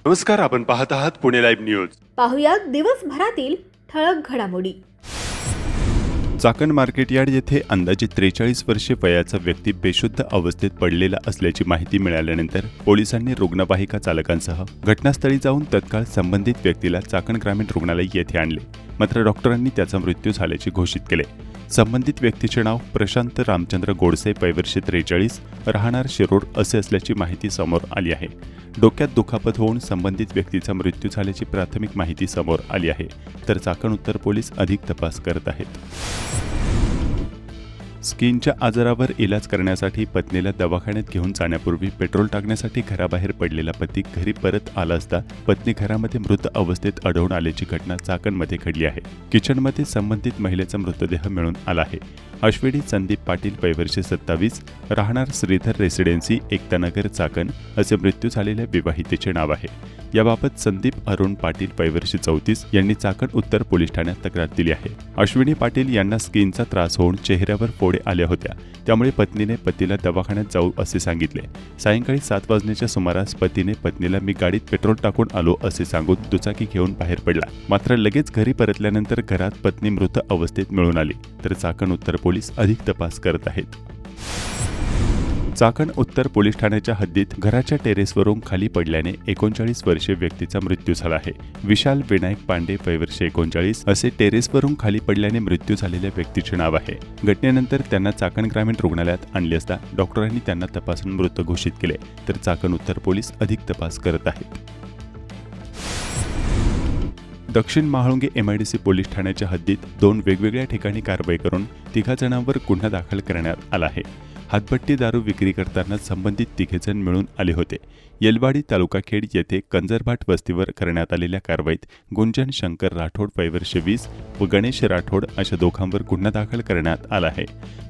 नमस्कार, आपण पाहत आहात पुणे लाईव्ह न्यूज. पाहुयात दिवसभरातील ठळक घडामोडी. चाकण मार्केटयार्ड येथे अंदाजे 43 वर्षे वयाचा व्यक्ती बेशुद्ध अवस्थेत पडलेला असल्याची माहिती मिळाल्यानंतर पोलिसांनी रुग्णवाहिका चालकांसह घटनास्थळी जाऊन तत्काळ संबंधित व्यक्तीला चाकण ग्रामीण रुग्णालय येथे आणले. मात्र डॉक्टरांनी त्याचा मृत्यू झाल्याचे घोषित केले. संबंधित व्यक्तीचे नाव प्रशांत रामचंद्र गोडसे, वयवर्ष 43, राहणार शिरोड असे असल्याची माहिती समोर आली आहे. डोक्यात दुखापत होऊन संबंधित व्यक्तीचा मृत्यू झाल्याची प्राथमिक माहिती समोर आली आहे, तर चाकण उत्तर पोलीस अधिक तपास करत आहेत. स्किनच्या आजारावर इलाज करण्यासाठी पत्नीला दवाखान्यात घेऊन जाण्यापूर्वी पेट्रोल टाकण्यासाठी घराबाहेर पडलेला पती घरी परत आला असता पत्नी घरामध्ये मृत अवस्थेत आढळून आल्याची घटना चाकणमध्ये घडली आहे. किचनमध्ये संबंधित महिलेचा मृतदेह मिळून आला आहे. अश्विनी संदीप पाटील, वयवर्ष 27, राहणार श्रीधर रेसिडेन्सी, एकतानगर, चाकण असे मृत्यू झालेल्या विवाहितेचे नाव आहे. याबाबत संदीप अरुण पाटील, वयवर्ष 34 यांनी चाकण उत्तर पोलीस ठाण्यात तक्रार दिली आहे. अश्विनी पाटील यांना स्किनचा त्रास होऊन चेहऱ्यावर फोडे आल्या होत्या, त्यामुळे पत्नीने पतीला दवाखान्यात जाऊ असे सांगितले. सायंकाळी 7 वाजण्याच्या सुमारास पतीने पत्नीला मी गाडीत पेट्रोल टाकून आलो असे सांगून दुचाकी घेऊन बाहेर पडला. मात्र लगेच घरी परतल्यानंतर घरात पत्नी मृत अवस्थेत मिळून आली, तर चाकण उत्तर पोलीस अधिक तपास करत आहेत. चाकण उत्तर पोलीस ठाण्याच्या हद्दीत घराच्या टेरेसवरून खाली पडल्याने 39 वर्षीय व्यक्तीचा मृत्यू झाला आहे. विशाल विनायक पांडे, वयवर्ष 39 असे टेरेसवरून खाली पडल्याने मृत्यू झालेल्या व्यक्तीचे नाव आहे. घटनेनंतर त्यांना चाकण ग्रामीण रुग्णालयात आणले असता डॉक्टरांनी त्यांना तपासून मृत घोषित केले, तर चाकण उत्तर पोलीस अधिक तपास करत आहेत. दक्षिण महाळुंगे MIDC पोलीस ठाण्याच्या हद्दीत 2 वेगवेगळ्या ठिकाणी कारवाई करून 3 जणांवर गुन्हा दाखल करण्यात आला आहे. हातभट्टी दारू विक्री करताना संबंधित 3 जण मिळून आले होते. येलवाडी तालुका खेड येथे कंजरभाट वस्तीवर करण्यात आलेल्या कारवाईत गुंजन शंकर राठोड, वयवर्ष 20 व गणेश राठोड अशा दोघांवर गुन्हा दाखल करण्यात आला आहे.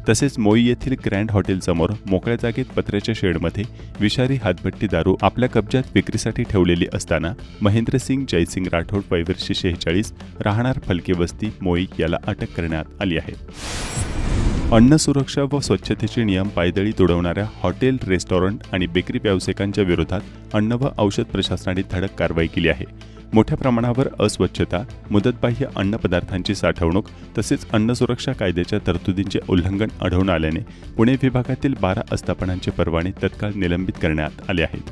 तसेच मोई येथील ग्रँड हॉटेलसमोर मोकळ्या जागेत पत्र्याच्या शेडमध्ये विषारी हातभट्टी दारू आपल्या कब्जात विक्रीसाठी ठेवलेली असताना महेंद्रसिंग जयसिंग राठोड, वयवर्ष 46, राहणार फलके वस्ती, मोई याला अटक करण्यात आली आहे. अन्न सुरक्षा व स्वच्छतेचे नियम पायदळी तुडवणाऱ्या हॉटेल, रेस्टॉरंट आणि बेकरी व्यावसायिकांच्या विरोधात अन्न व औषध प्रशासनाने धडक कारवाई केली आहे. मोठ्या प्रमाणावर अस्वच्छता, मुदतबाह्य अन्नपदार्थांची साठवणूक तसेच अन्न सुरक्षा कायद्याच्या तरतुदींचे उल्लंघन आढळून आल्याने पुणे विभागातील 12 आस्थापनांचे परवाने तत्काळ निलंबित करण्यात आले आहेत.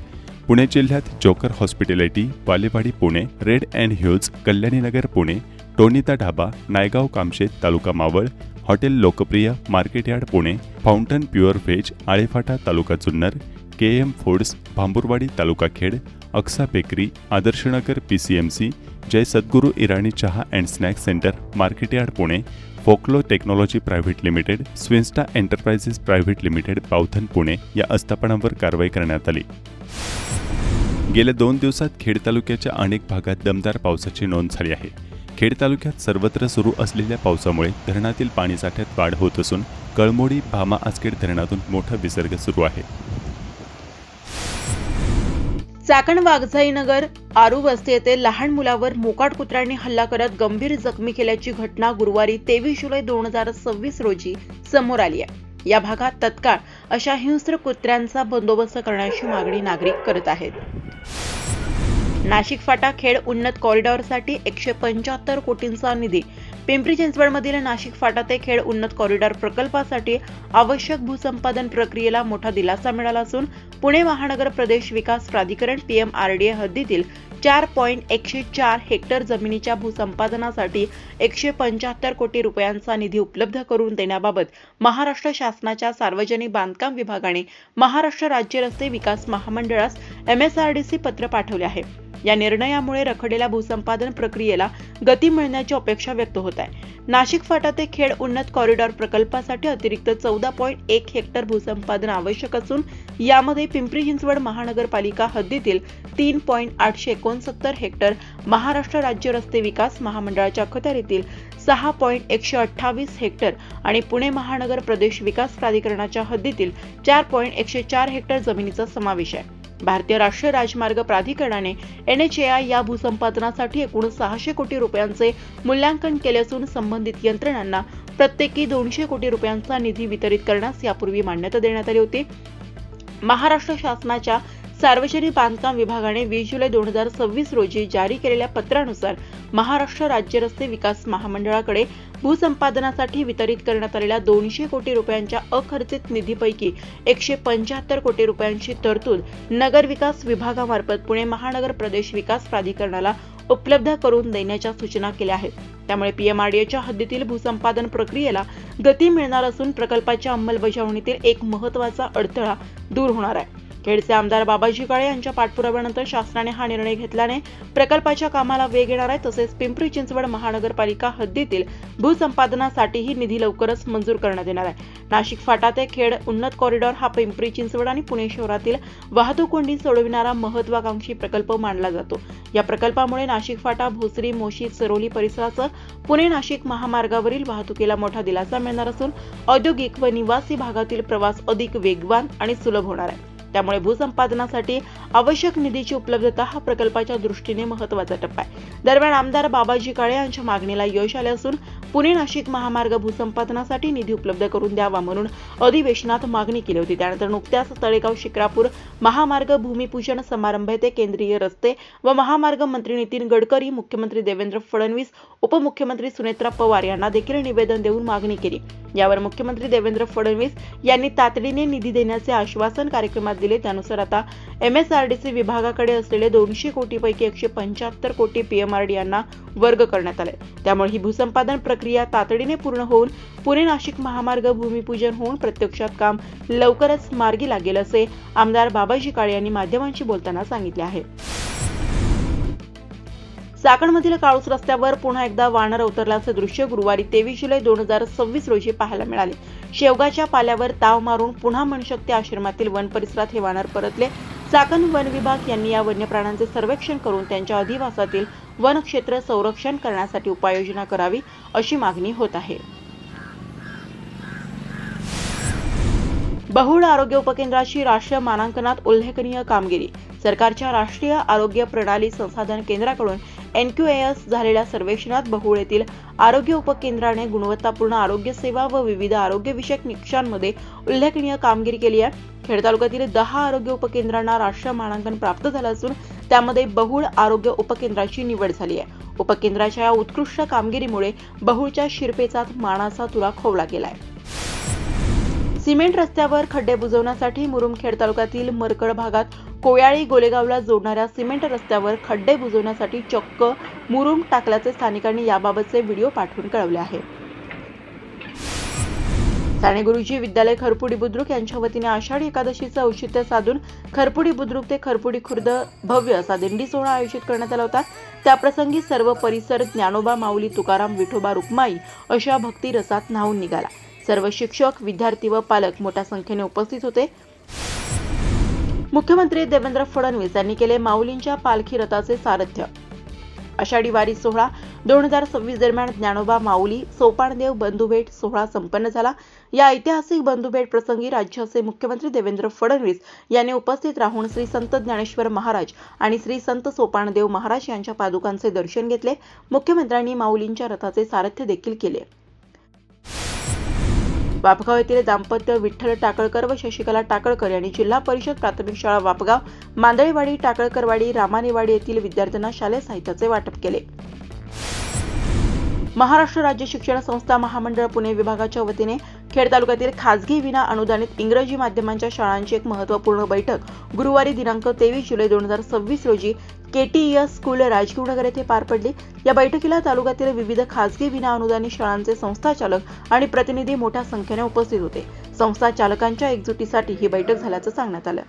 पुणे जिल्ह्यात Joker hospitality, Walewadi Pune, red and hues, Kalyaninagar Pune, Tonita dhaba, Naigaon Kamshet, taluka Maval, hotel Lokpriya, market yard Pune, fountain pure veg, Alephata, taluka Junnar, KM foods, Bhamburwadi, taluka Khed, Aqsa bakery, Adarshnagar PCMC, Jai Sadguru Irani Chaha and snacks centre, मार्केटयार्ड पुणे, फोक्लो टेक्नॉलॉजी प्रायव्हेट लिमिटेड, स्विन्स्टा एंटरप्राइजेस प्रायव्हेट लिमिटेड, पावथन पुणे या आस्थापनांवर कारवाई करण्यात आली. गेल्या 2 दिवसात खेड तालुक्याच्या अनेक भागात दमदार पावसाची नोंद झाली आहे. खेड तालुक्यात सर्वत्र सुरू असलेल्या पावसामुळे धरणातील पाणीसाठ्यात वाढ होत असून कळमोडी, भामा आसखेड धरणातून मोठा विसर्ग सुरू आहे. चाकण वाघजाईनगर आरू वस्ती येथे लहान मुलावर मोकाट कुत्र्यांनी हल्ला करत गंभीर जखमी केल्याची घटना गुरुवारी 23 जुलै 2026 रोजी समोर आली आहे. या भागात तत्काळ अशा हिंस्र कुत्र्यांचा बंदोबस्त करण्याची मागणी नागरिक करत आहेत. नाशिक फाटा खेड उन्नत कॉरिडॉरसाठी 175 कोटींचा निधी. पिंपरी चिंचवडमधील नाशिक फाटा ते खेड उन्नत कॉरिडॉर प्रकल्पासाठी आवश्यक भूसंपादन प्रक्रियेला मोठा दिलासा मिळाला असून पुणे महानगर प्रदेश विकास प्राधिकरण PMRDA हद्दीतील 4.104 हेक्टर जमिनीच्या भूसंपादनासाठी 175 कोटी रुपयांचा निधी उपलब्ध करून देण्याबाबत महाराष्ट्र शासनाच्या सार्वजनिक बांधकाम विभागाने महाराष्ट्र राज्य रस्ते विकास महामंडळास MSRDC पत्र पाठवले आहे. या निर्णयामुळे रखडलेल्या भूसंपादन प्रक्रियेला गती मिळण्याची अपेक्षा व्यक्त होत आहे. नाशिक फाटा ते खेड उन्नत कॉरिडॉर प्रकल्पासाठी अतिरिक्त 14.1 हेक्टर भूसंपादन आवश्यक असून यामध्ये पिंपरी चिंचवड महानगरपालिका हद्दीतील 3.869 हेक्टर, महाराष्ट्र राज्य रस्ते विकास महामंडळाच्या अखत्यारीतील 6.128 हेक्टर आणि पुणे महानगर प्रदेश विकास प्राधिकरणाच्या हद्दीतील 4.104 हेक्टर जमिनीचा समावेश आहे. भारतीय राष्ट्रीय राजमार्ग प्राधिकरणाने NHAI या भूसंपादनासाठी एकूण 600 कोटी रुपयांचे मूल्यांकन केले असून संबंधित यंत्रणांना प्रत्येकी 200 कोटी रुपयांचा निधी वितरित करण्यास यापूर्वी मान्यता देण्यात आली होती. महाराष्ट्र शासनाच्या सार्वजनिक बांधकाम विभागाने 20 जुलै 2026 रोजी जारी केलेल्या पत्रानुसार महाराष्ट्र राज्य रस्ते विकास महामंडळाकडे भूसंपादनासाठी वितरित करण्यात आलेल्या 200 कोटी रुपयांच्या अखर्चित निधीपैकी 175 कोटी रुपयांची तरतूद नगरविकास विभागामार्फत पुणे महानगर प्रदेश विकास प्राधिकरणाला उपलब्ध करून देण्याच्या सूचना केल्या आहेत. त्यामुळे पीएमआरडीएच्या हद्दीतील भूसंपादन प्रक्रियेला गती मिळणार असून प्रकल्पाच्या अंमलबजावणीतील एक महत्त्वाचा अडथळा दूर होणार आहे. खेडचे आमदार बाबाजी काळे यांच्या पाठपुराव्यानंतर शासनाने हा निर्णय घेतल्याने प्रकल्पाच्या कामाला वेग येणार आहे. तसेच पिंपरी चिंचवड महानगरपालिका हद्दीतील भूसंपादनासाठीही निधी लवकरच मंजूर करण्यात येणार आहे. नाशिक फाटा ते खेड उन्नत कॉरिडॉर हा पिंपरी चिंचवड आणि पुणे शहरातील वाहतूक कोंडी सोडविणारा महत्त्वाकांक्षी प्रकल्प मानला जातो. या प्रकल्पामुळे नाशिक फाटा, भोसरी, मोशी, सरोली परिसरासह पुणे नाशिक महामार्गावरील वाहतुकीला मोठा दिलासा मिळणार असून औद्योगिक व निवासी भागातील प्रवास अधिक वेगवान आणि सुलभ होणार आहे. त्यामुळे भूसंपादनासाठी आवश्यक निधीची उपलब्धता हा प्रकल्पाच्या दृष्टीने महत्त्वाचा टप्पा आहे. दरम्यान आमदार बाबाजी काळे यांच्या मागणीला यश आले असून पुणे नाशिक महामार्ग भूसंपादनासाठी निधी उपलब्ध करून द्यावा म्हणून अधिवेशनात मागणी केली होती. त्यानंतर नुकत्याच तळेगाव शिक्रापूर महामार्ग भूमिपूजन समारंभ येथे केंद्रीय रस्ते व महामार्ग मंत्री नितीन गडकरी, मुख्यमंत्री देवेंद्र फडणवीस, उपमुख्यमंत्री सुनेत्रा पवार यांना देखील निवेदन देऊन मागणी केली. यावर मुख्यमंत्री देवेंद्र फडणवीस यांनी तातडीने निधी देण्याचे आश्वासन कार्यक्रमात दिले. त्यानुसार आता एमएसआरडीसी विभागाकडे असलेले 200 कोटीपैकी 175 कोटी पीएमआरडी यांना वर्ग करण्यात आले. त्यामुळे ही भूसंपादन प्रक्रिया तातडीने पूर्ण होऊन पुणे नाशिक महामार्ग भूमिपूजन होऊन प्रत्यक्षात काम लवकरच मार्गी लागेल असे आमदार बाबाजी काळे यांनी माध्यमांशी बोलताना सांगितले आहे. चाकणमधील काळूस रस्त्यावर पुन्हा एकदा वानर अवतरल्याचे दृश्य गुरुवारी 23 जुलै 2026 रोजी पाहायला मिळाले. शेवगाच्या पाल्यावर ताव मारून पुन्हा मनशक्ती आश्रमातील वन परिसरात हे वानर परतले. चाकण वन विभाग यांनी या वन्य प्राण्यांचे सर्वेक्षण करून त्यांच्या अधिवासातील वन क्षेत्र संरक्षण करण्यासाठी उपाययोजना करावी अशी मागणी होत आहे. बहुळ आरोग्य उपकेंद्राची राष्ट्रीय मानांकनात उल्लेखनीय कामगिरी. सरकारच्या राष्ट्रीय आरोग्य प्रणाली संसाधन केंद्राकडून NQAS झालेल्या सर्वेक्षणात बहुळ येथील आरोग्य उपकेंद्राने गुणवत्तापूर्ण आरोग्य सेवा व विविध आरोग्यविषयक निकषांमध्ये उल्लेखनीय कामगिरी केली आहे. खेड तालुक्यातील 10 आरोग्य उपकेंद्रांना राष्ट्रीय मानांकन प्राप्त झालं असून त्यामध्ये बहुळ आरोग्य उपकेंद्राची निवड झाली आहे. उपकेंद्राच्या या उत्कृष्ट कामगिरीमुळे बहुळच्या शिरपेचात मानाचा तुरा खोवला गेलाय. सिमेंट रस्त्यावर खड्डे बुजवण्यासाठी मुरुमखेड तालुक्यातील मरकड भागात कोयाळी गोलेगावला जोडणाऱ्या सिमेंट रस्त्यावर खड्डे बुजवण्यासाठी चक्क मुरुम टाकल्याचे स्थानिकांनी याबाबतचे व्हिडिओ पाठवून कळवले आहे. साने गुरुजी विद्यालय खरपुडी बुद्रुक यांच्या वतीने आषाढी एकादशीचं औचित्य साधून खरपुडी बुद्रुक ते खरपुडी खुर्द भव्य असा दिंडी सोहळा आयोजित करण्यात आला होता. त्याप्रसंगी सर्व परिसर ज्ञानोबा, माऊली, तुकाराम, विठोबा, रुक्माई अशा भक्ती रसात न्हावून निघाला. सर्व शिक्षक, विद्यार्थी व पालक मोठ्या संख्येने उपस्थित होते. मुख्यमंत्री देवेंद्र फडणवीस यांनी केले माऊलींच्या पालखी रथाचे सारथ्य. आषाढी वारी सोहळा 2026 दरम्यान ज्ञानोबा, माऊली, सोपाणदेव बंधुभेट सोहळा संपन्न झाला. या ऐतिहासिक बंधुभेट प्रसंगी राज्याचे मुख्यमंत्री देवेंद्र फडणवीस यांनी उपस्थित राहून श्री संत ज्ञानेश्वर महाराज आणि श्री संत सोपाणदेव महाराज यांच्या पादुकांचे दर्शन घेतले. मुख्यमंत्र्यांनी माऊलींच्या रथाचे सारथ्य देखील केले. वापगाव येथील दाम्पत्य विठ्ठल टाकळकर व शशिकला टाकळकर यांनी जिल्हा परिषद प्राथमिक शाळा वापगाव, मांदळेवाडी, टाकळकरवाडी, रामानेवाडी येथील विद्यार्थ्यांना शालेय साहित्याचे वाटप केले. महाराष्ट्र राज्य शिक्षण संस्था महामंडळ पुणे विभागाच्या वतीने खेड तालुक्यातील खासगी विना अनुदानित इंग्रजी माध्यमांच्या शाळांची एक महत्त्वपूर्ण बैठक गुरुवारी दिनांक 23 जुलै 2026 रोजी KTES स्कूल राजगुरुनगर येथे पार पडली. या बैठकीला तालुक्यातील विविध खासगी विना अनुदानित शाळांचे संस्थाचालक आणि प्रतिनिधी मोठ्या संख्येने उपस्थित होते. संस्था चालकांच्या एकजुटीसाठी ही बैठक झाल्याचं सांगण्यात आलं.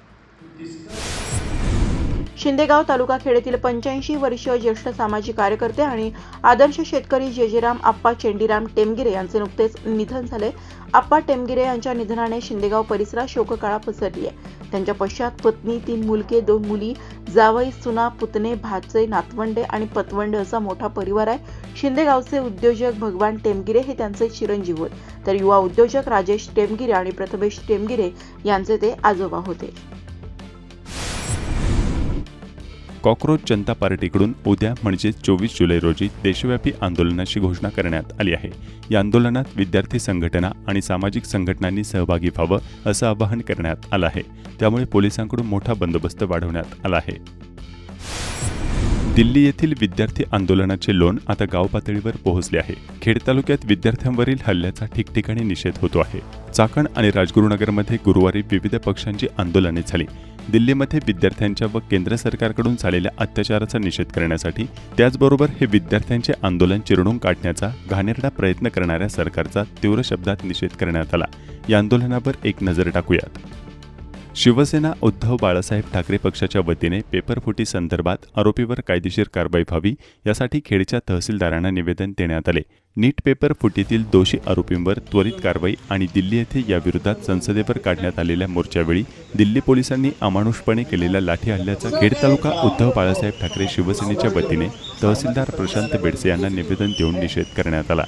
शिंदेगाव तालुका खेड येथील 85 वर्षीय ज्येष्ठ सामाजिक कार्यकर्ते आणि आदर्श शेतकरी जेजेराम आप्पा चेंडीराम टेमगिरे यांचे नुकतेच निधन झाले. आप्पा टेमगिरे यांच्या निधनाने शिंदेगाव परिसरात शोककळा पसरली आहे. त्यांच्या पश्चात पत्नी, 3 मुलगे, 2 मुली, जावई, सुना, पुतणे, भाचे, नातवंडे आणि पतवंडे असा मोठा परिवार आहे. शिंदेगावचे उद्योजक भगवान टेमगिरे हे त्यांचे चिरंजीव होते, तर युवा उद्योजक राजेश टेमगिरे आणि प्रथमेश टेमगिरे यांचे ते आजोबा होते. कॉक्रोच जनता पार्टीकडून उद्या म्हणजे 24 जुलै रोजी देशव्यापी आंदोलनाची घोषणा करण्यात आली आहे. या आंदोलनात विद्यार्थी संघटना आणि सामाजिक संघटनांनी सहभागी व्हावं असं आवाहन करण्यात आलं आहे. त्यामुळे पोलिसांकडून मोठा बंदोबस्त वाढवण्यात आला आहे. दिल्ली येथील विद्यार्थी आंदोलनाचे लोण आता गाव पातळीवर पोहोचले आहे. खेड तालुक्यात विद्यार्थ्यांवरील हल्ल्याचा ठिकठिकाणी निषेध होतो आहे. चाकण आणि राजगुरुनगरमध्ये गुरुवारी विविध पक्षांची आंदोलने झाली. दिल्लीमध्ये विद्यार्थ्यांच्या व केंद्र सरकारकडून झालेल्या अत्याचाराचा निषेध करण्यासाठी त्याचबरोबर हे विद्यार्थ्यांचे आंदोलन चिरडून काढण्याचा घाणेरडा प्रयत्न करणाऱ्या सरकारचा तीव्र शब्दात निषेध करण्यात आला. या आंदोलनावर एक नजर टाकूयात. शिवसेना उद्धव बाळासाहेब ठाकरे पक्षाच्या वतीने पेपरफुटी संदर्भात आरोपीवर कायदेशीर कारवाई व्हावी यासाठी खेडच्या तहसीलदारांना निवेदन देण्यात आले. नीट पेपर फुटीतील दोषी आरोपींवर त्वरित कारवाई आणि दिल्ली येथे याविरोधात संसदेवर काढण्यात आलेल्या मोर्चावेळी दिल्ली पोलिसांनी अमानुषपणे केलेल्या लाठी हल्ल्याचा खेड तालुका उद्धव बाळासाहेब ठाकरे शिवसेनेच्या वतीने तहसीलदार प्रशांत बेडसे यांना निवेदन देऊन निषेध करण्यात आला.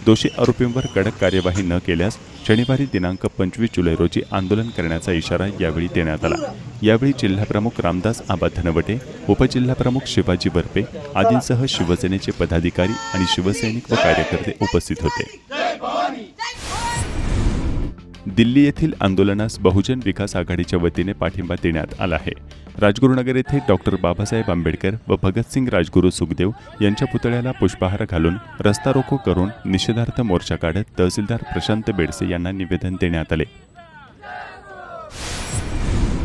दोषी आरोपींवर कडक कार्यवाही न केल्यास शनिवारी दिनांक 25 जुलै रोजी आंदोलन करण्याचा इशारा यावेळी देण्यात आला. यावेळी जिल्हाप्रमुख रामदास आबा धनवटे, उपजिल्हाप्रमुख शिवाजी बर्पे आदींसह शिवसेनेचे पदाधिकारी आणि शिवसैनिक व कार्यकर्ते उपस्थित होते. दिल्ली येथील आंदोलनास बहुजन विकास आघाडीच्या वतीने पाठिंबा देण्यात आला आहे. राजगुरुनगर येथे डॉक्टर बाबासाहेब आंबेडकर व भगतसिंग राजगुरू सुखदेव यांच्या पुतळ्याला पुष्पहार घालून रस्ता रोको करून निषेधार्थ मोर्चा काढत तहसीलदार प्रशांत बेडसे यांना निवेदन देण्यात आले.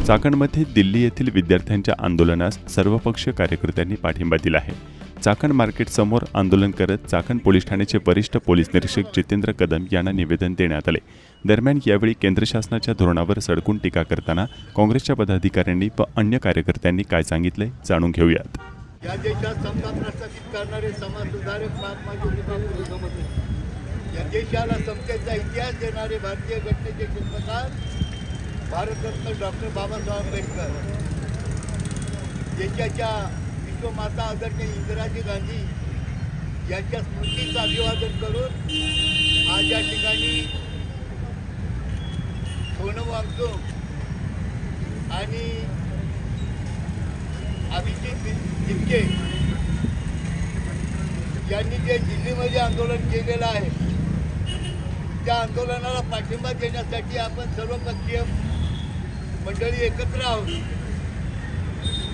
चाकणमध्ये दिल्ली येथील विद्यार्थ्यांच्या आंदोलनास सर्वपक्षीय कार्यकर्त्यांनी पाठिंबा दिला आहे. चाकण मार्केट समोर आंदोलन करत चाकण पोलीस ठाण्याचे वरिष्ठ पोलीस निरीक्षक जितेंद्र कदम यांना निवेदन देण्यात आले. दरम्यान यावेळी केंद्र शासनाच्या धोरणावर सडकून टीका करताना काँग्रेसच्या पदाधिकाऱ्यांनी व अन्य कार्यकर्त्यांनी काय सांगितले जाणून घेऊयात. या देशात समता प्रस्थापित करणारे समाजसुधारक महात्मा ज्योतिबा फुले, या देशाला समतेचा इतिहास देणारे भारतीय घटनेचे शिल्पकार भारतरत्न डॉक्टर बाबासाहेब आंबेडकर, देशाच्या विश्वमाता आदरणीय इंदिराजी गांधी यांच्या स्मृतीचं अभिवादन करून आज या ठिकाणी सोनम वांगचूक आणि अभिजित तिपके यांनी जे दिल्लीमध्ये आंदोलन केलेलं आहे त्या आंदोलनाला पाठिंबा देण्यासाठी आपण सर्वपक्षीय मंडळी एकत्र आहोत.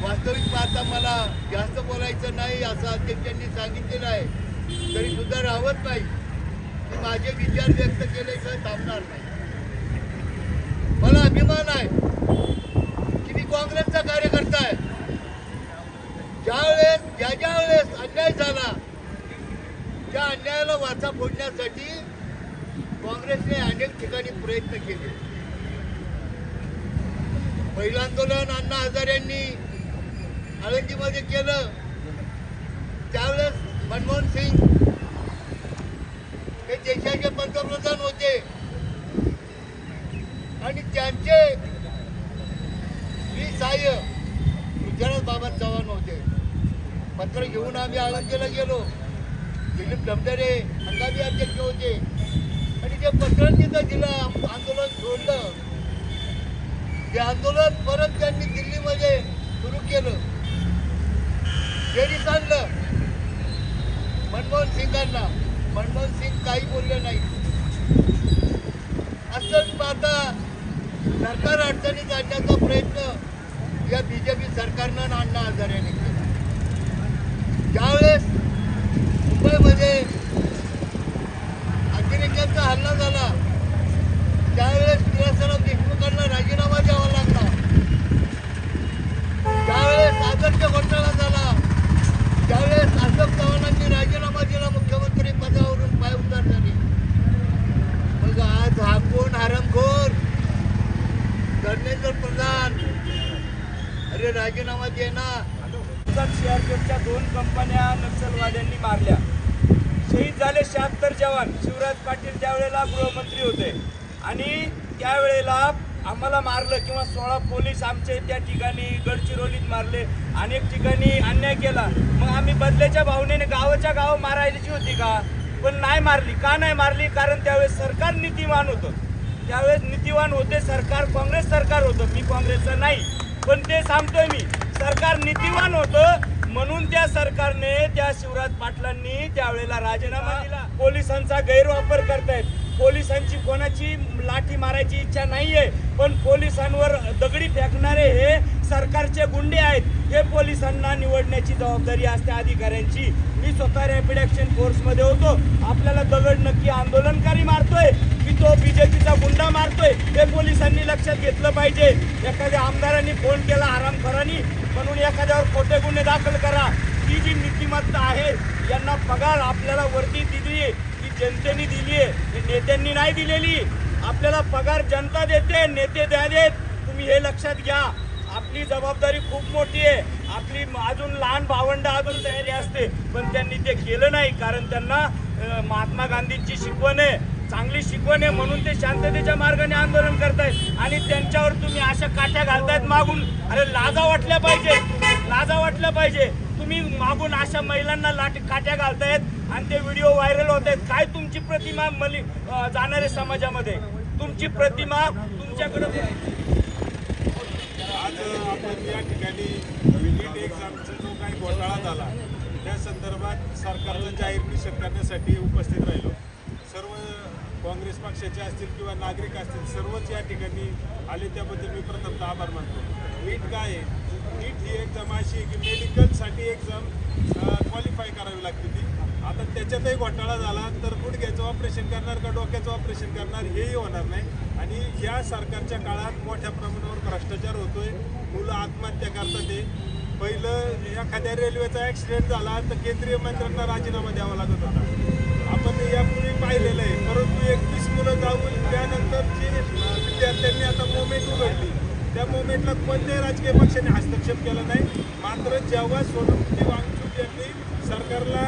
वास्तविक पाहता मला जास्त बोलायचं नाही असं अध्यक्षांनी सांगितलेलं आहे, तरी सुद्धा राहत नाही की माझे विचार व्यक्त केल्याशिवाय थांबणार नाही. मला अभिमान आहे की मी काँग्रेसचा कार्यकर्ता आहे. ज्या वेळेस अन्याय झाला त्या अन्यायाला वाचा फोडण्यासाठी काँग्रेसने अनेक ठिकाणी प्रयत्न केले. पहिलं आंदोलन अण्णा हजारे आळंदीमध्ये केलं. त्यावेळेस मनमोहन सिंग हे देशाचे पंतप्रधान होते आणि त्यांचे सहाय्य पृथ्वीराज बाबा चव्हाण होते. पत्र घेऊन आम्ही आळंदीला गेलो. दिलीप ढमढरे हंगामी अध्यक्ष होते आणि ते पत्र तिथं दिलं, आंदोलन सोडलं. ते आंदोलन परत त्यांनी दिल्लीमध्ये सुरू केलं. फेरीत आणलं मनमोहन सिंगांना. मनमोहन सिंग काही बोलले नाही. असंच आता सरकार अडचणीत आणण्याचा प्रयत्न या बीजेपी सरकारनं अण्णा हजारेने केला. ज्यावेळेस मुंबईमध्ये अतिरेक्यांचा हल्ला झाला त्यावेळेस विलासराव देशमुखांना राजीनामा द्यावा लागला. ज्यावेळेस आदर्श घोटाळा झाला त्यावेळेस अशोक चव्हाणांनी राजीनामा दिला, मुख्यमंत्री पदावरून पायउतार झाली. मग आज हा कोण हरामखोर धर्मेंद्र प्रधान अरे राजीनामा दे ना. सीआरपीएफच्या 2 कंपन्या नक्षलवाद्यांनी मारल्या. शहीद झाले 76 जवान. शिवराज पाटील त्यावेळेला गृहमंत्री होते आणि त्यावेळेला आम्हाला मारलं किंवा 16 पोलीस आमचे त्या ठिकाणी गडचिरोलीत मारले. अनेक ठिकाणी अन्याय केला. मग आम्ही बदल्याच्या भावनेने गावाच्या गाव मारायची होती का? पण नाही मारली. का नाही मारली? कारण त्यावेळेस सरकार नीतिवान होतं. त्यावेळेस नीतिवान होते सरकार, काँग्रेस सरकार होतं. मी काँग्रेसचं नाही, पण ते सांगतोय मी सरकार नीतिवान होतं म्हणून त्या सरकारने त्या शिवराज पाटलांनी त्यावेळेला राजीनामा दिला. पोलिसांचा गैरवापर करतायत. पोलिसांची कोणाची लाठी मारायची इच्छा नाहीये, पण पोलिसांवर दगडी फेकणारे हे सरकारचे गुंडे आहेत. हे पोलिसांना निवडण्याची जबाबदारी असते अधिकाऱ्यांची. मी स्वतः रॅपिड ऍक्शन फोर्स मध्ये होतो. आपल्याला दगड नक्की आंदोलनकारी मारतोय की तो बीजेपीचा गुंडा मारतोय हे पोलिसांनी लक्षात घेतलं पाहिजे. एखाद्या आमदारांनी फोन केला हरामखोरांनी म्हणून एखाद्यावर खोटे गुन्हे दाखल करा. ही जी नीतिमत्ता आहे, यांना पगार आपल्याला वर्दी दिली ती जनतेने दिली आहे, नेत्यांनी नाही दिलेली. आपल्याला पगार जनता देते, नेते द्या देत. तुम्ही हे लक्षात घ्या. आपली जबाबदारी खूप मोठी आहे. आपली अजून लहान भावंड अजून तयारी असते, पण त्यांनी ते केलं नाही. कारण त्यांना महात्मा गांधींची शिकवण आहे, चांगली शिकवण आहे, म्हणून ते शांततेच्या मार्गाने आंदोलन करतायत. आणि त्यांच्यावर तुम्ही अशा काठ्या घालतायत मागून. अरे लाजा वाटल्या पाहिजे, लाजा वाटल्या पाहिजे. तुम्ही मागून अशा महिलांना काठ्या घालतायत आणि ते व्हिडिओ व्हायरल होत आहेत. काय तुमची प्रतिमा जाणारे समाजामध्ये? तुमची प्रतिमा तुमच्याकडे. आज आपण या ठिकाणी नीट एक्झामचा जो काही घोटाळा झाला त्या संदर्भात सरकारचं जाहीर निषेध करण्यासाठी उपस्थित राहिलो. सर्व काँग्रेस पक्षाचे असतील किंवा नागरिक असतील सर्वच या ठिकाणी आले, त्याबद्दल मी प्रथमतः आभार मानतो. नीट काय आहे? नीट ही एक्झाम अशी आहे की मेडिकलसाठी एक्झाम क्वालिफाय करावी लागते ती. आता त्याच्यातही घोटाळा झाला तर गुडघ्याचं ऑपरेशन करणार का डोक्याचं ऑपरेशन करणार हेही होणार नाही. आणि या सरकारच्या काळात मोठ्या प्रमाणावर भ्रष्टाचार होतोय, मुलं आत्महत्या करतात. ते पहिलं एखाद्या रेल्वेचा ॲक्सिडेंट झाला तर केंद्रीय मंत्र्यांना राजीनामा द्यावा लागत होता. आपण यापूर्वी पाहिलेलं आहे. परंतु 21 मुलं जाऊन त्यानंतरची विद्यार्थ्यांनी आता मोमेंट उघडली. त्या मोमेंटला कोणत्याही राजकीय पक्षाने हस्तक्षेप केला नाही. मात्र जेव्हा सोनमती वांगचूक यांनी सरकारला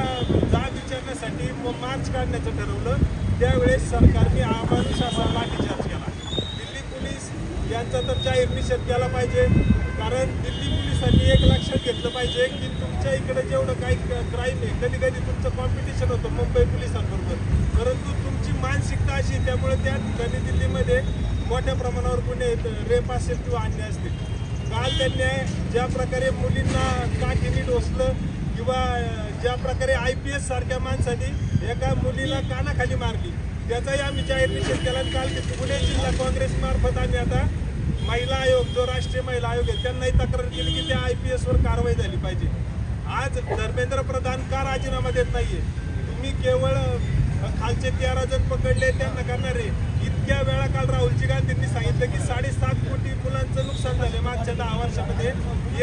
जाब विचारण्यासाठी मार्च काढण्याचं ठरवलं त्यावेळेस सरकारने अमानुष असा लाठीचार्ज केला. दिल्ली पोलीस यांचा तर जाहीर निषेध केला पाहिजे. कारण दिल्ली पोलिसांनी एक लक्षात घेतलं पाहिजे की तुमच्या इकडे जेवढं काही क्राईम आहे, कधी कधी तुमचं कॉम्पिटिशन होतं मुंबई पोलिसांबरोबर, परंतु तुमची मानसिकता अशी, त्यामुळे त्या ठिकाणी दिल्लीमध्ये मोठ्या प्रमाणावर गुन्हे रेप असेल किंवा अन्याय असतील. काल त्यांनी ज्या प्रकारे मुलींना काठीने डोसलं किंवा ज्या प्रकारे IPS सारख्या माणसांनी एका मुलीला कानाखाली मारली त्याचाही आम्ही जाहीर निषेध केला. काल पुणे जिल्हा काँग्रेसमार्फत आम्ही आता महिला आयोग, जो राष्ट्रीय महिला आयोग आहे, त्यांनाही तक्रार केली की त्या IPSवर कारवाई झाली पाहिजे. आज धर्मेंद्र प्रधान का राजीनामा देत नाहीये? तुम्ही केवळ खालचे 13 जण पकडले त्यांना करणार आहे. इतक्या वेळा काल राहुलजी गांधींनी सांगितलं की 7.5 कोटी मुलांचं नुकसान झाले मागच्या 10 वर्षामध्ये,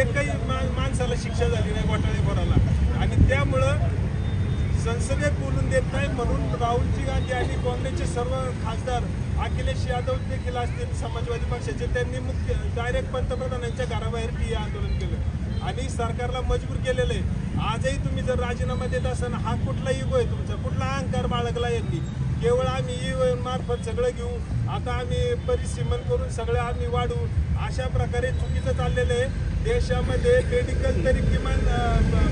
एकही माणसाला शिक्षा झाली नाही घोटाळेखोराला. आणि त्यामुळं संसदेत बोलून देत नाही म्हणून राहुलजी गांधी आणि काँग्रेसचे सर्व खासदार, अखिलेश यादव देखील असतील समाजवादी पक्षाचे, त्यांनी डायरेक्ट पंतप्रधानांच्या घराबाहेर ठिय्या आंदोलन केलं आणि सरकारला मजबूर केलेलं आहे. आजही तुम्ही जर राजीनामा देत असाल, हा कुठला इगो आहे तुमचा, कुठला अहंकार बाळगला यांनी? केवळ आम्ही ई मार्फत सगळं घेऊ, आता आम्ही परिसीमन करून सगळं आम्ही वाढू, अशा प्रकारे चुकीचं चाललेलं आहे. देशामध्ये मेडिकल तरी किमान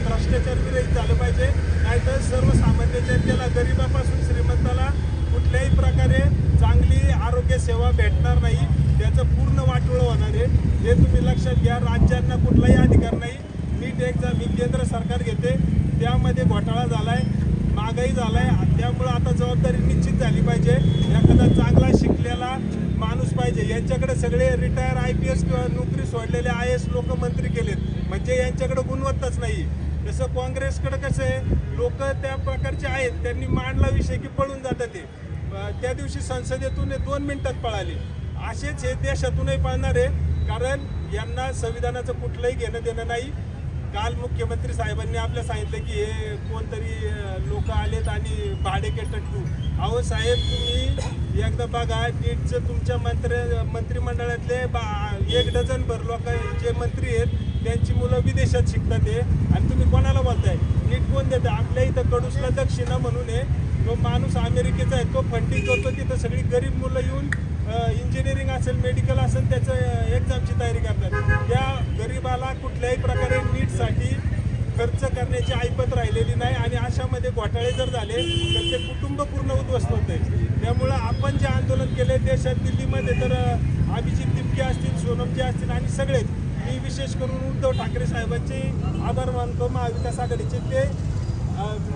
भ्रष्टाचार विरहित झालं पाहिजे, नाहीतर सर्वसामान्य जनतेला, गरिबापासून श्रीमंताला कुठल्याही प्रकारे चांगली आरोग्य सेवा भेटणार नाही. त्याचं पूर्ण वाटोळं होणार आहे, हे तुम्ही लक्षात घ्या. राज्यांना कुठलाही अधिकार नाही. नीट एक्झाम ही केंद्र सरकार घेते, त्यामध्ये घोटाळा झाला आहे, महागाई झाला आहे. त्यामुळं आता जबाबदारी निश्चित झाली पाहिजे. एखादा चांगला शिकलेला माणूस पाहिजे. यांच्याकडे सगळे रिटायर IPS किंवा नोकरी सोडलेले IAS लोक मंत्री केलेत, म्हणजे यांच्याकडे गुणवत्ताच नाही. जसं काँग्रेसकडे कसं आहे, लोक त्या प्रकारचे आहेत, त्यांनी मांडला विषय की पळून जातात. ते त्या दिवशी संसदेतून 2 मिनिटात पळाले. असेच हे देशातूनही पळणार आहे, कारण यांना संविधानाचं कुठलंही घेणं देणं नाही. काल मुख्यमंत्री साहेबांनी आपल्या सांगितलं की हे कोणतरी लोक आलेत आणि भाडेके टट्टू. अहो साहेब, तुम्ही एकदा बघा, नीटचं तुमच्या मंत्रिमंडळातले 1 डझनभर लोक जे मंत्री आहेत त्यांची मुलं विदेशात शिकतात आहे आणि तुम्ही कोणाला बोलताय? नीट कोण देतं? आपल्या इथं कडूसला दक्षिणा म्हणून आहे, तो माणूस अमेरिकेचा आहे, तो फंडिंग करतो. तिथं सगळी गरीब मुलं येऊन इंजिनिअरिंग असेल, मेडिकल असेल, त्याचं एक्झामची तयारी करतात. त्या गरीबाला कुठल्याही प्रकारे नीटसाठी खर्च करण्याची ऐपत राहिलेली नाही आणि अशामध्ये घोटाळे जर झाले तर ते कुटुंब पूर्ण उद्ध्वस्त होते. त्यामुळं आपण जे आंदोलन केले देशात, दिल्लीमध्ये तर अभिजित तिपके वहिनींचे असतील, सोनमचे असतील आणि सगळेच, मी विशेष करून उद्धव ठाकरे साहेबांचे आभार मानतो. महाविकास आघाडीचे ते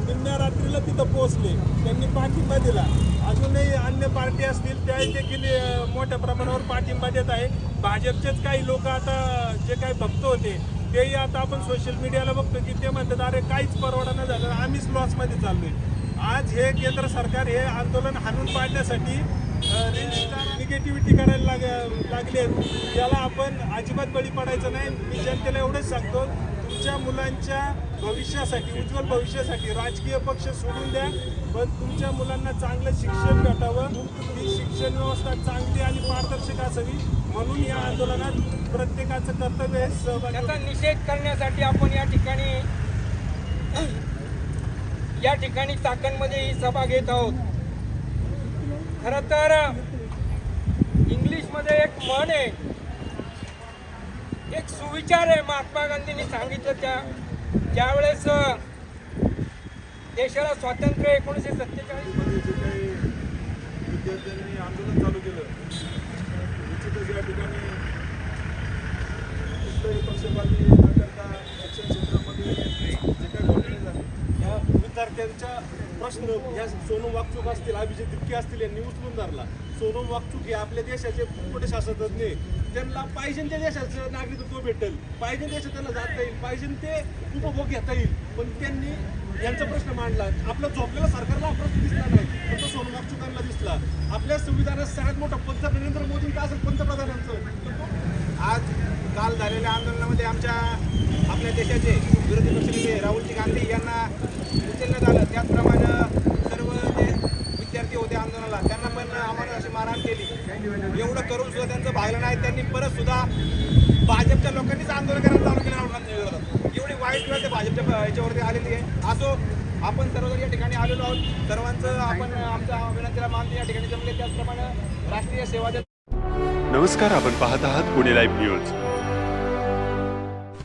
निम्म्या रात्रीला तिथं पोहोचले, त्यांनी पाठिंबा दिला. अजूनही अन्य पार्टी असतील त्या देखील मोठ्या प्रमाणावर पाठिंबा देत आहे. भाजपचेच काही लोक आता जे काही भक्त होते तेही आता आपण सोशल मीडियाला बघतो की ते म्हणतात अरे काहीच परवडा झालं, आम्हीच लॉसमध्ये चाललोय. आज हे केंद्र सरकार हे आंदोलन हाणून पाडण्यासाठी निगेटिव्हिटी करायला लागले आहेत. याला आपण अजिबात बळी पडायचं नाही. मी जनतेला एवढंच सांगतो, तुमच्या मुलांच्या भविष्यासाठी, उज्ज्वल भविष्यासाठी राजकीय पक्ष सोडून द्या, पण तुमच्या मुलांना चांगलं शिक्षण भेटावं, ही शिक्षण व्यवस्था चांगली आणि पारदर्शक असावी म्हणून या आंदोलनात प्रत्येकाचं कर्तव्य आहे सहभागी. त्याचा निषेध करण्यासाठी आपण या ठिकाणी चाकणमध्ये ही सभा घेत आहोत. खरं तर इंग्लिशमध्ये एक म्हण आहे, एक सुविचार आहे, महात्मा गांधींनी सांगितलं ज्यावेळेस देशाला स्वातंत्र्य 1947 मध्ये जे काही विद्यार्थ्यांनी आंदोलन चालू केलं, निश्चितच या ठिकाणी कुठल्याही पक्षपाती न करता शिक्षण क्षेत्रामध्ये जे काही घोटाळे झाले या विद्यार्थ्यांच्या प्रश्न, ह्या सोनम वाकचूक असतील, अभिजित दिपके असतील, यांनी उचलून धरला. सोनम वाकचूक हे आपल्या देशाचे मोठे शास्त्रज्ञ, त्यांना पाहिजे त्या देशाचं नागरिकत्व भेटेल, पाहिजे देशात त्यांना जाता येईल, पाहिजे ते उपभोग घेता येईल, पण त्यांनी यांचा प्रश्न मांडला. आपल्या झोपलेल्या सरकारला हा प्रश्न दिसला नाही, पण तो सोनम वाकचूकांना दिसला. आपल्या संविधानात सगळ्यात मोठा पंच नरेंद्र मोदींचा असेल पंतप्रधानांचं. आज काल झालेल्या आंदोलनामध्ये आपल्या देशाचे विरोधी पक्षनेते राहुलजी गांधी यांना उचलण्यात आलं. त्याचप्रमाणे सर्व जे विद्यार्थी होते आंदोलनाला त्यांना पण आम्हाला अशी मारहाण केली. एवढं करून सुद्धा त्यांचं भागलं नाही. त्यांनी परत सुद्धा भाजपच्या लोकांनीच आंदोलन करायला चालू केलं राहुल. एवढी वाईट वेळ ते भाजपच्या याच्यावरती आलेली आहे. असो, आपण सर्वजण या ठिकाणी आलेलो आहोत. सर्वांचं आपण आमच्या विनंतीला मानतो. या ठिकाणी जमले त्याचप्रमाणे राष्ट्रीय सेवा. नमस्कार, आपण पाहत आहात पुणे लाईव्ह न्यूज.